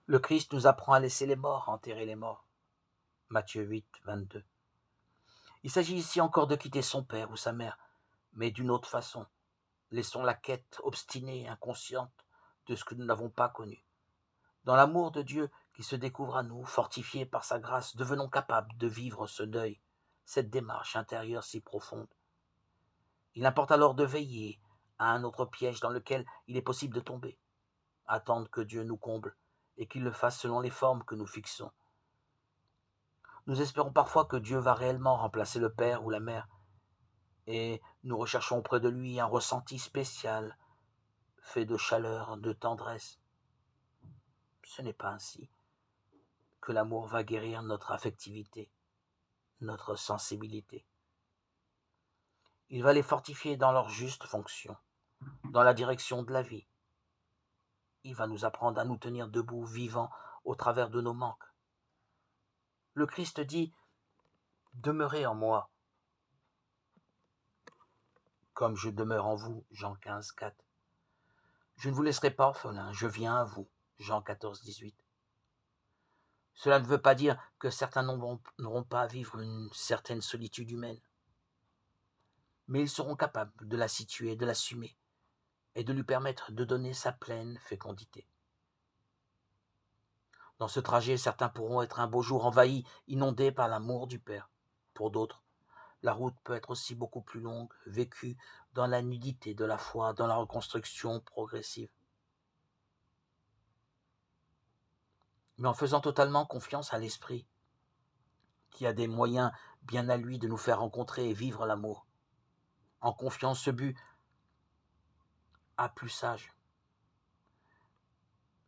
Le Christ nous apprend à laisser les morts enterrer les morts. Matthieu 8, 22. Il s'agit ici encore de quitter son père ou sa mère, mais d'une autre façon. Laissons la quête obstinée et inconsciente de ce que nous n'avons pas connu. Dans l'amour de Dieu qui se découvre à nous, fortifié par sa grâce, devenons capables de vivre ce deuil, cette démarche intérieure si profonde. Il importe alors de veiller à un autre piège dans lequel il est possible de tomber, attendre que Dieu nous comble et qu'il le fasse selon les formes que nous fixons. Nous espérons parfois que Dieu va réellement remplacer le père ou la mère, et nous recherchons auprès de lui un ressenti spécial, fait de chaleur, de tendresse. Ce n'est pas ainsi que l'amour va guérir notre affectivité, notre sensibilité. Il va les fortifier dans leur juste fonction, dans la direction de la vie. Il va nous apprendre à nous tenir debout, vivants, au travers de nos manques. Le Christ dit « Demeurez en moi, comme je demeure en vous » Jean 15, 4. Je ne vous laisserai pas orphelin, je viens à vous Jean 14, 18. Cela ne veut pas dire que certains n'auront pas à vivre une certaine solitude humaine, mais ils seront capables de la situer, de l'assumer, et de lui permettre de donner sa pleine fécondité. Dans ce trajet, certains pourront être un beau jour envahis, inondés par l'amour du Père. Pour d'autres, la route peut être aussi beaucoup plus longue, vécue dans la nudité de la foi, dans la reconstruction progressive. Mais en faisant totalement confiance à l'Esprit, qui a des moyens bien à lui de nous faire rencontrer et vivre l'amour. En confiant ce but à plus sage.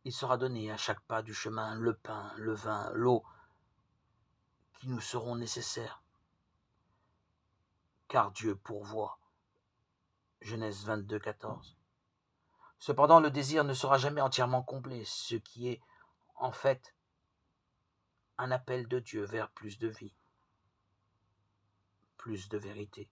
Il sera donné à chaque pas du chemin le pain, le vin, l'eau qui nous seront nécessaires. Car Dieu pourvoit. Genèse 22, 14. Cependant, le désir ne sera jamais entièrement comblé, ce qui est, en fait, un appel de Dieu vers plus de vie, plus de vérité.